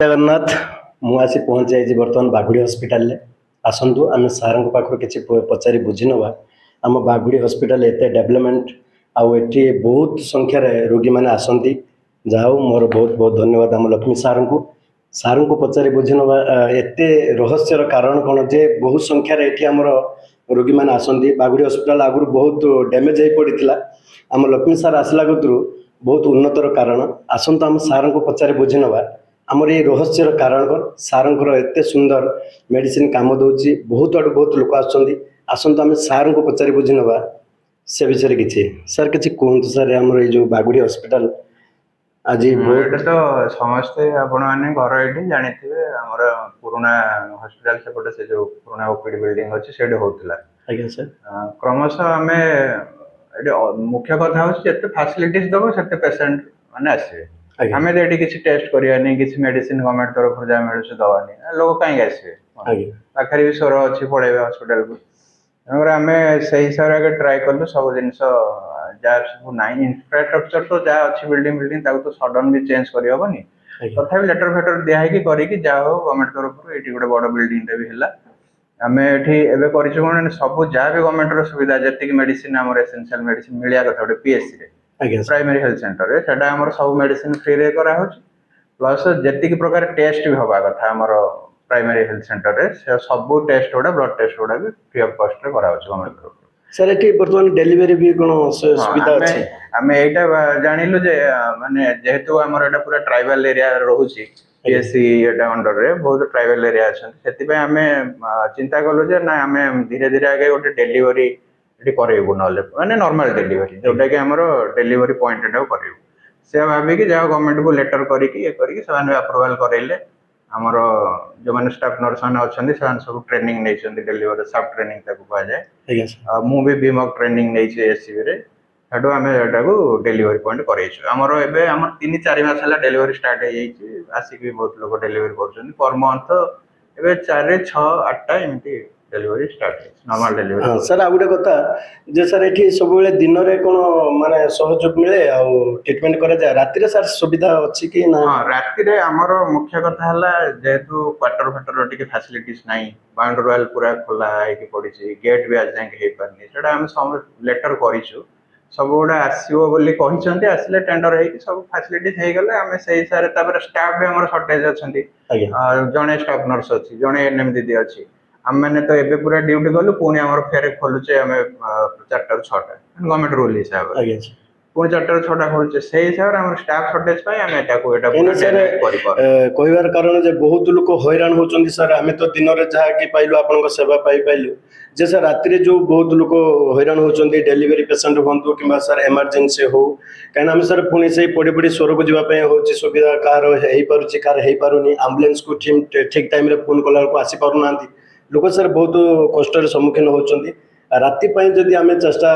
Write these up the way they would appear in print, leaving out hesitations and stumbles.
जगन्नाथ मु आसी पहुँच जाइए बर्तमान बागुड़ी हॉस्पिटल ले आसतु आम सार पाखर किसी पचारि बुझी नवा आम बागुड़ी हॉस्पिटल एत डेवलपमेंट आठी बहुत संख्यार रोगी मैंने आसती जाओ मोर बहुत बहुत धन्यवाद आम लक्ष्मी सार को पचारि बुझी नवा एत रहस्यर कारण कौन जे बहुत संख्यार ये आमर रोगी मैंने आसती बागुड़ी हॉस्पिटल आगु बहुत डैमेज हो पड़ा आम लक्ष्मी सार आसला कतरू बहुत उन्नतर कारण आसतु आम सार को पचारि बुझी नवा आमर ये रहस्यर कारण कौन सार एत सुंदर मेडिसिन काम दूसरी बहुत आड़ बहुत लोक आसतु आम सार को पचारि बुझी नवा से विषय किसी सार किसी कहतु सार आमर ये बागुड़ी हॉस्पिटल आज बहुत तो समस्ते आपण मैंने घर ये जानी आमर पुराना हॉस्पिटल सेपटे से जो पुराना ओपीडी बिल्डिंग अच्छे से होता आज्ञा सर क्रमश आम मुख्य कथा हूँ फैसिलिटीज दब से पेसेंट मैंने आसवे आम तो ये किसी टेस्ट करानी किसी मेडिसिन गवर्नमेंट तरफ जहाँ मिलूँ दवानी लोक कहीं आसवे पाखे भी स्वर अच्छी पड़े हॉस्पिटल को तेनाली आम से हिसाब से ट्राए कलु सब जिन जहाँ सब ना इंफ्रास्ट्रक्चर तो जहाँ अच्छी बिल्डिंग तो सडन भी चेंज करहबनी तथा लेटर फेटर दिखाई करके जहाँ हो गवर्नमेंट तरफ ये गोटे बड़ बिल्डिंग भी है आम ये कौन सब जहाँ भी गवर्नमेंट सुविधा जी मेडिसिन आम एसेंशियल मेडिसिन मिलवा कथा गोटे पीएचसी प्राइमरी हेल्थ सेंटर रे सेटा आमर सब मेडिसिन फ्री रे करा होची प्लस जेतिक प्रकार टेस्ट भी हवा कथा आमर प्राइमरी हेल्थ सेंटर रे सब टेस्ट गुड़ा ब्लड टेस्ट गुड़ा भी फ्री ऑफ कॉस्ट रे करा होची गवर्नमेंट तरफ सर ये बर्तमान डेलीवरी भी कौन सुविधा अच्छी आम यहाँ जानिलु जे माने जेहेतु आमर एटा पूरा ट्राइबल एरिया रोची पीएससी एटा अंडर रे बहुत ट्राइबल एरिया अच्छे आम चिंता कलु जे ना आम धीरे धीरे आगे गोटे डेलीवरी ये करेबू ना माने नॉर्मल डेलीवरी जोटा कि आमर डेलीवरी पॉइंट एटा करेबू से भाविकी जहाँ गवर्नमेंट को लेटर करके अप्रूवाल करेले आमर जो मैंने स्टाफ नर्स मैंने अच्छा सब ट्रेनिंग नहीं डेलीवरी सब ट्रेनिंग कह जाए मुझे बीमक ट्रेनिंग नहीं एससीबी रे हेटू आम एटा को डेलीवरी पॉइंट करैछु आमर एबे आमर 3-4 मास हला डेलीवरी स्टार्ट हो जाइए आसिक भी बहुत लोग डेलीवरी कर पर मंथ एबे 4-6-8 एमती डेलीवरी स्टार्ट नॉर्मल डेलीवरी हाँ सर आ गोटे कथा जे सर ये सब दिन में कौन माने सहयोग मिले आ ट्रीटमेंट करा जाए राति सर सुविधा अच्छी कि ना हाँ राति रे आमर मुख्य कथा हला जेहेतु क्वार्टर फाटर टिके फैसिलिटीज नाही बाउंड्री वाल पूरा खोला है पड़ी गेट भी आज जाके हो पारनी सेटा हम सब लेटर करिछु सब गुड़ा आसो बोली कहते आसिले टेंडर हो सब फैसिलिटीज हो गले आम से हिसाब से स्टाफ भी आम सर्टेज अच्छा जड़े स्टाफ नर्स अच्छी जड़े एनएम दीदी अच्छी आम मैंने तो एबे पूरा ड्यूटी कलु पुणी आम फेर खोलुचे आम 4 ରୁ 6 गवर्नमेंट रूल हिसाब से पुणी 4 ରୁ 6 खोलुचे से हिसाब से स्टाफ सर्टेज आम कहबार कारण जे बहुत लोग हैरान होचंदी सर आम तो दिन में जहाँ कि पाइलु आपन सेवा पाई पाइलु जे सर राति जो बहुत लोग हैरान होचंदी डेलीवरी पेशेंट हूँ कि सर इमरजेंसी हो कहीं सर पुणी से पड़ी पड़ी स्वर को जावाई हो सुविधा कार हो पारुनी आम्बुलेंस को ठीक टाइम रे फोन कला आसी पार ना लोक सर बहुत कष्ट सम्मुखीन होती राति जदि आम चेष्टा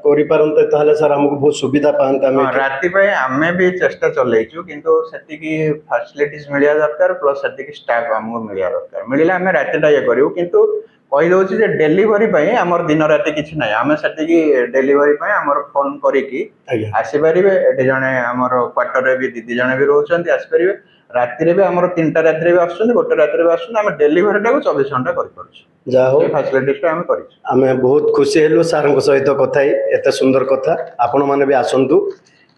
कर सर आमको बहुत सुविधा पाता राति आम भी चेष्टा चलैचु किंतु सेतिकी फैसिलिटीज मिलिया दरकार प्लस सेतिकी स्टाफ आमको मिलिया दरकार मिलिले आम रातिटा ये करिवु किंतु कहि दउछि जे डेलीवरी पई हमर दिन राति किछि नै आम सेतिकी डेलीवरी पई हमर फोन करिकी आसी परिबे एठी जणे हमर क्वार्टर रे भी दीदी जणे भी रहउछन्ती आसी परिबे राति रे भी हमर 3टा राति रे भी आछुछन्ती गोटे राति रे भी आछुछन्ती आम डेलीवरी टा को 24 घंटा करि परछु जा हो फैसिलिटीज आम करिछु आम बहुत खुशी हेलु सार सहित कथा एते सुंदर कथा आपण माने भी आसंतु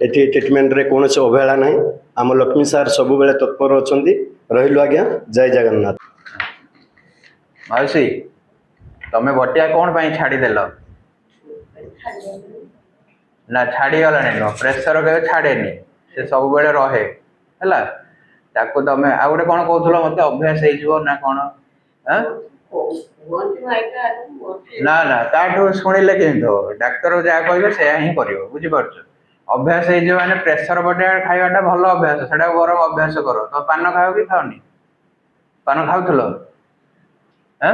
एठी ट्रीटमेंट रे कोनोसी अवहेला नाही आम लक्ष्मी सार सब बेले तत्पर अछन्ती रहिलु आज्ञा जय जगन्नाथ माउसी तमे बटिया कौन पाई छाड़ी देल ना छाड़ी गला नो प्रेशर के छाड़ेनी से सब बेले रहे हैला ताको तमे आ गोटे कोन कहथुलो मते अभ्यास हे जीवो ना कोन ह ना ना ताठो सुनिले किंतो डॉक्टर जा कहबे से ही करिवो बुझि परछ अभ्यास हे जे माने प्रेशर बटिया खाइबाटा भलो अभ्यास सेटा बरम अभ्यास करो तो पान खाओ कि खाओनी पान खाउथलो ह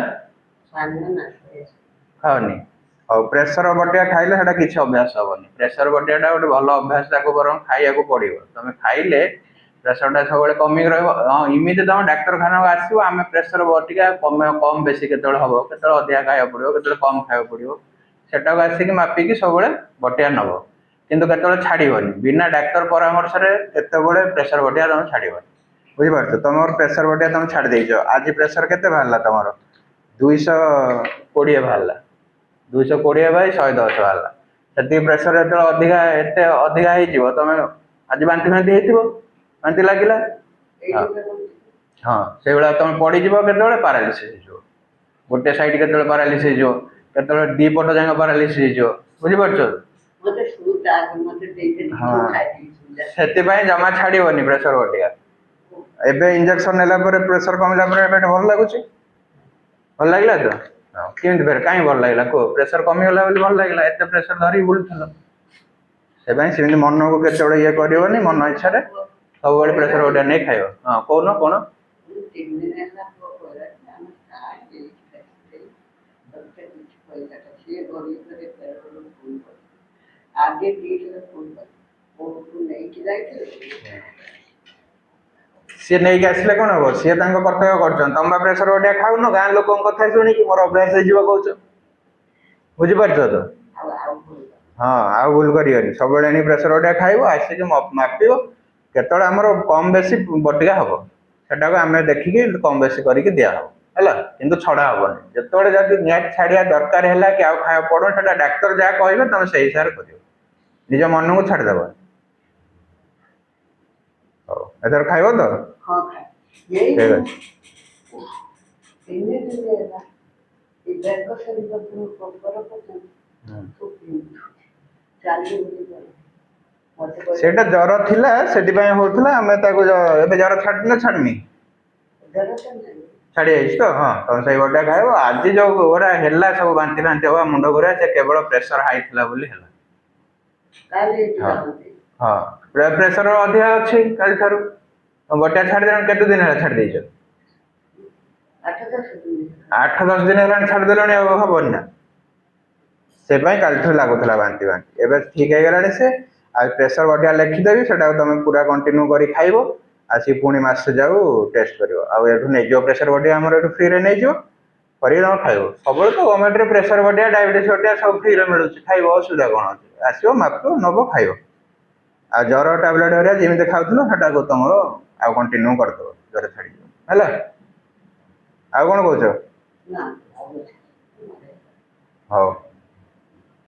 खाओनी और प्रेशर बटिया खाइले सेटा किछि अभ्यास हबनी प्रेशर बटियाटा गोटे भलो अभ्यास ताको बरम खाइया को पड़िबो तमे खाइले प्रेशरटा सब कमी रहिबो हां इमिते तम डाक्टरखाना आसीबो आमे प्रेशर बटिका कम बेसी केतळ हबो केतळ अधिया खाया पड़िबो केतळ कम खाया पड़िबो सेटा को आसी कि मापी कि सब बटिया नबो किंतु केतळ छाड़ीबनी बिना डाक्टर परामर्श रे केतबळे प्रेशर बटिया तम छाड़ीबनी ବୁଝିପାରୁଛ ତମର ପ୍ରେସର ବଟିକା ତମେ ଛାଡ଼ି ଦେଇଛ ଆଜି ପ୍ରେସର କେତେ ବାହାରିଲା ତମର 220 ବାହାରିଲା 220 ବାଇ 110 ବାହାରିଲା ସେତିକି ପ୍ରେସର ଯେତେବେଳେ ଅଧିକା ଏତେ ଅଧିକା ହେଇଯିବ ତମେ ଆଜି ବାନ୍ତି ଫାନ୍ତି ହେଇଥିବ ବାନ୍ତି ଲାଗିଲା ହଁ ସେଇଭଳିଆ ତମେ ପଡ଼ିଯିବ କେତେବେଳେ ପାରାଲିସିସ୍ ହେଇଯିବ ଗୋଟେ ସାଇଡ୍ କେତେବେଳେ ପାରାଲିସିସ୍ ହେଇଯିବ କେତେବେଳେ ଦି ପଟ ଯାକ ପାରାଲିସିସ୍ ହେଇଯିବ ବୁଝିପାରୁଛ ହଁ ସେଥିପାଇଁ ଜମା ଛାଡ଼ିବନି ପ୍ରେସର ବଟିକା ଏବେ ଇଞ୍ଜେକ୍ସନ ନେଲା ପରେ ପ୍ରେସର କମିଲା ପରେ ଏବେ ଭଲ ଲାଗୁଛି ଭଲ ଲାଗିଲା ତ କେମିତି ଫେର କାହିଁ ଭଲ ଲାଗିଲା କୁହ ପ୍ରେସର କମିଗଲା ବୋଲି ଭଲ ଲାଗିଲା ଏତେ ପ୍ରେସର ଧରିକି ବୁଲୁଥିଲ ସେପାଇଁ ସେମିତି ମନକୁ କେତେବେଳେ ଇଏ କରିବନି ମନ ଇଚ୍ଛାରେ ସବୁବେଳେ ପ୍ରେସର ବଟିକା ନେଇ ଖାଇବ ହଁ କହୁନ କଣ ସିଏ ନେଇକି ଆସିଲେ କଣ ହବ ସିଏ ତାଙ୍କ କର୍ତ୍ତବ୍ୟ କରୁଛନ୍ତି ତମ ପ୍ରେସର ବଟିକା ଖାଉନ ଗାଁ ଲୋକଙ୍କ କଥା ଶୁଣିକି ମୋର ଅଭ୍ୟାସ ହେଇଯିବ କହୁଛ ବୁଝିପାରୁଛ ତ ହଁ ଆଉ ଭୁଲ କରିବନି ସବୁବେଳେ ଆଣି ପ୍ରେସର ବଟିକା ଖାଇବ ଆସିକି ମାପିବ କେତେବେଳେ ଆମର କମ ବେଶୀ ବଟିକା ହବ ସେଟାକୁ ଆମେ ଦେଖିକି କମ ବେଶୀ କରିକି ଦିଆହବ ହେଲା କିନ୍ତୁ ଛଡା ହବନି ଯେତେବେଳେ ଯଦି ନିହାତି ଛାଡିବା ଦରକାର ହେଲା କି ଆଉ ଖାଇବା ପଡୁନ ସେଟା ଡାକ୍ତର ଯାହା କହିବେ ତମେ ସେଇ ହିସାବରେ କରିବ ନିଜ ମନକୁ ଛାଡିଦବ ହଉ ଏଥର ଖାଇବ ତ ଠିକ ଅଛି ସେଇଟା ଜ୍ୱର ଥିଲା ସେଥିପାଇଁ ହଉଥିଲା ଆମେ ତାକୁ ଏବେ ଜ୍ୱର ଛାଡିନି ଛାଡୁନି ଛାଡି ଯାଇଛି ତ ହଁ ତମେ ସେଇ ବଟିକା ଖାଇବ ଆଜି ଯୋଉ ଗୋଟା ହେଲା ସବୁ ବାନ୍ତି ଫାନ୍ତି ହବା ମୁଣ୍ଡ ଘୁରା ସେ କେବଳ ପ୍ରେସର ହାଇ ଥିଲା ବୋଲି ହେଲା ହଁ ପ୍ରେସର ଅଧିକା ଅଛି କାଲି ଠାରୁ ବଟିକା ଛାଡ଼ିଦେଲାଣି କେତେ ଦିନ ହେଲା ଛାଡ଼ି ଦେଇଛ 8-10 ଦିନ ହେଲାଣି ଛାଡ଼ିଦେଲାଣି ଆଉ ହବନି ନା ସେପାଇଁ କାଲିଠୁ ଲାଗୁଥିଲା ବାନ୍ତି ବାନ୍ତି ଏବେ ଠିକ ହେଇଗଲାଣି ସେ ଆଉ ପ୍ରେସର ବଟିକା ଲେଖିଦେବି ସେଟାକୁ ତମେ ପୁରା କଣ୍ଟିନ୍ୟୁ କରି ଖାଇବ ଆସିକି ପୁଣି ମାସେ ଯାଉ ଟେଷ୍ଟ କରିବ ଆଉ ଏଠୁ ନେଇଯିବ ପ୍ରେସର ବଟିକା ଆମର ଏଠୁ ଫ୍ରିରେ ନେଇଯିବ କରିକି ତମେ ଖାଇବ ସବୁବେଳେ ତ ଗଭର୍ଣ୍ଣମେଣ୍ଟରେ ପ୍ରେସର ବଟିକା ଡାଇବେଟିସ୍ ବଟିକା ସବୁ ଫ୍ରିରେ ମିଳୁଛି ଖାଇବ ଅସୁବିଧା କଣ ଅଛି ଆସିବ ମାପିବ ନବ ଖାଇବ ଆଉ ଜ୍ୱର ଟାବଲେଟ୍ ହେରିକା ଯେମିତି ଖାଉଥିଲ ସେଟାକୁ ତମର ଆଉ କଣ୍ଟିନ୍ୟୁ କରିଦବ ଜ୍ୱର ଛାଡ଼ିଯିବ ହେଲା ଆଉ କଣ କହୁଛ ହଉ